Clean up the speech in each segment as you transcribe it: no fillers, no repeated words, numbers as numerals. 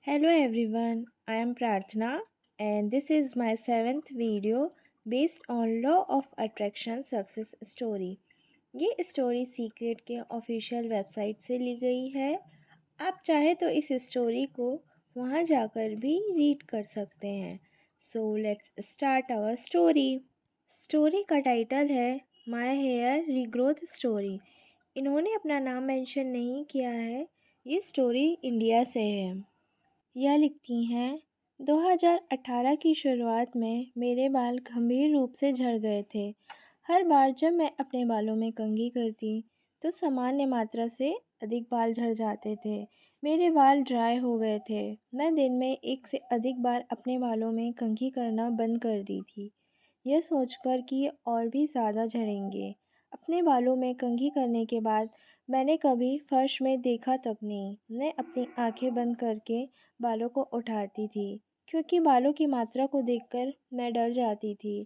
Hello everyone, I am Prarthana and this is my 7th video based on Law of Attraction Success Story। ये story secret के official website से ली गई है। आप चाहे तो इस स्टोरी को वहाँ जाकर भी रीड कर सकते हैं। So let's start our story. Story का टाइटल है माय हेयर रीग्रोथ स्टोरी। इन्होंने अपना नाम मेंशन नहीं किया है। ये स्टोरी इंडिया से है। यह लिखती हैं 2018 की शुरुआत में मेरे बाल गंभीर रूप से झड़ गए थे। हर बार जब मैं अपने बालों में कंघी करती तो सामान्य मात्रा से अधिक बाल झड़ जाते थे। मेरे बाल ड्राई हो गए थे। मैं दिन में एक से अधिक बार अपने बालों में कंघी करना बंद कर दी थी, यह सोचकर कि ये और भी ज़्यादा झड़ेंगे। अपने बालों में कंघी करने के बाद मैंने कभी फर्श में देखा तक नहीं। मैं अपनी आंखें बंद करके बालों को उठाती थी क्योंकि बालों की मात्रा को देखकर मैं डर जाती थी।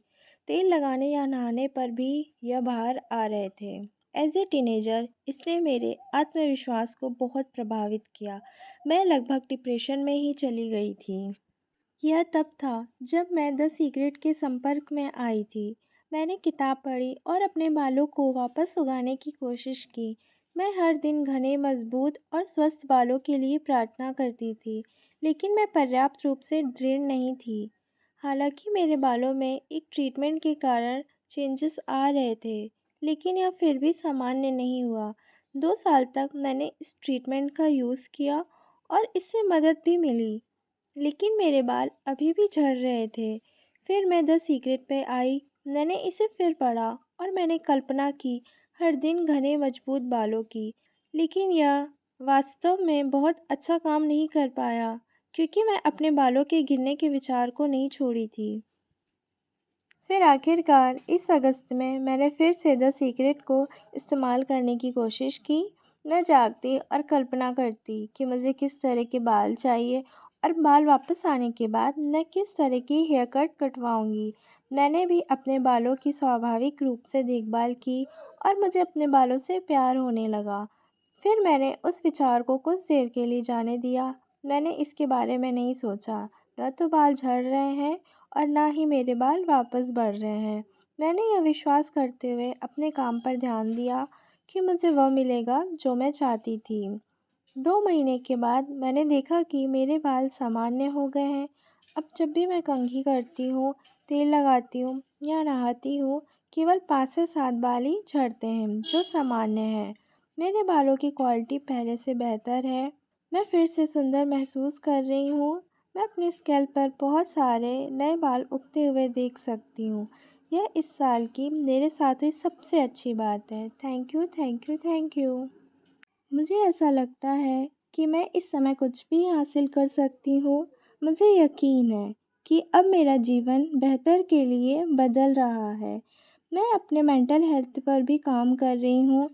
तेल लगाने या नहाने पर भी यह बाहर आ रहे थे। एज ए टीनेजर इसने मेरे आत्मविश्वास को बहुत प्रभावित किया। मैं लगभग डिप्रेशन में ही चली गई थी। यह तब था जब मैं द सीक्रेट के संपर्क में आई थी। मैंने किताब पढ़ी और अपने बालों को वापस उगाने की कोशिश की। मैं हर दिन घने, मजबूत और स्वस्थ बालों के लिए प्रार्थना करती थी, लेकिन मैं पर्याप्त रूप से दृढ़ नहीं थी। हालांकि मेरे बालों में एक ट्रीटमेंट के कारण चेंजेस आ रहे थे, लेकिन यह फिर भी सामान्य नहीं हुआ। 2 साल तक मैंने इस ट्रीटमेंट का यूज़ किया और इससे मदद भी मिली, लेकिन मेरे बाल अभी भी झड़ रहे थे। फिर मैं द सीक्रेट पे आई। मैंने इसे फिर पढ़ा और मैंने कल्पना की हर दिन घने मजबूत बालों की, लेकिन यह वास्तव में बहुत अच्छा काम नहीं कर पाया क्योंकि मैं अपने बालों के गिरने के विचार को नहीं छोड़ी थी। फिर आखिरकार इस अगस्त में मैंने फिर से द सीक्रेट को इस्तेमाल करने की कोशिश की। मैं जागती और कल्पना करती कि मुझे किस तरह के बाल चाहिए और बाल वापस आने के बाद मैं किस तरह की हेयर कट कटवाऊँगी। मैंने भी अपने बालों की स्वाभाविक रूप से देखभाल की और मुझे अपने बालों से प्यार होने लगा। फिर मैंने उस विचार को कुछ देर के लिए जाने दिया। मैंने इसके बारे में नहीं सोचा, न तो बाल झड़ रहे हैं और ना ही मेरे बाल वापस बढ़ रहे हैं। मैंने यह विश्वास करते हुए अपने काम पर ध्यान दिया कि मुझे वह मिलेगा जो मैं चाहती थी। 2 महीने के बाद मैंने देखा कि मेरे बाल सामान्य हो गए हैं। अब जब भी मैं कंघी करती हूँ, तेल लगाती हूँ या नहाती हूँ, केवल 5 से 7 बाल ही झड़ते हैं, जो सामान्य है। मेरे बालों की क्वालिटी पहले से बेहतर है। मैं फिर से सुंदर महसूस कर रही हूँ। मैं अपने स्कैल्प पर बहुत सारे नए बाल उगते हुए देख सकती हूँ। यह इस साल की मेरे साथ हुई सबसे अच्छी बात है। Thank you, thank you, thank you. मुझे ऐसा लगता है कि मैं इस समय कुछ भी हासिल कर सकती हूँ। मुझे यकीन है कि अब मेरा जीवन बेहतर के लिए बदल रहा है। मैं अपने मेंटल हेल्थ पर भी काम कर रही हूँ।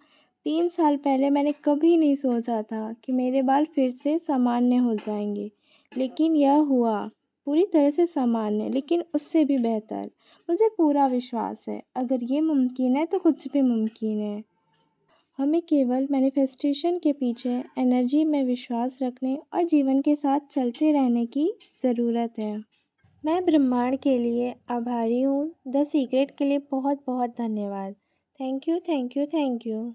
3 साल पहले मैंने कभी नहीं सोचा था कि मेरे बाल फिर से सामान्य हो जाएंगे, लेकिन यह हुआ। पूरी तरह से सामान्य, लेकिन उससे भी बेहतर। मुझे पूरा विश्वास है, अगर ये मुमकिन है तो कुछ भी मुमकिन है। हमें केवल मैनिफेस्टेशन के पीछे एनर्जी में विश्वास रखने और जीवन के साथ चलते रहने की ज़रूरत है। मैं ब्रह्मांड के लिए आभारी हूँ। द सीक्रेट के लिए बहुत बहुत धन्यवाद। Thank you, thank you, thank you.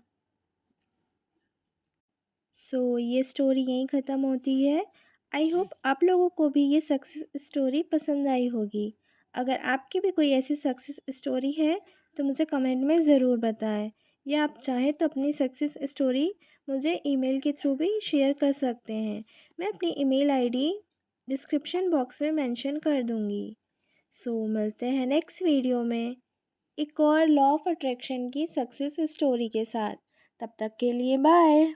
ये स्टोरी यहीं ख़त्म होती है। आई होप आप लोगों को भी ये सक्सेस स्टोरी पसंद आई होगी। अगर आपकी भी कोई ऐसी सक्सेस स्टोरी है तो मुझे कमेंट में ज़रूर बताएं, या आप चाहें तो अपनी सक्सेस स्टोरी मुझे ईमेल के थ्रू भी शेयर कर सकते हैं। मैं अपनी ईमेल आईडी डिस्क्रिप्शन बॉक्स में मेंशन कर दूँगी। मिलते हैं नेक्स्ट वीडियो में एक और लॉ ऑफ अट्रैक्शन की सक्सेस स्टोरी के साथ। तब तक के लिए बाय।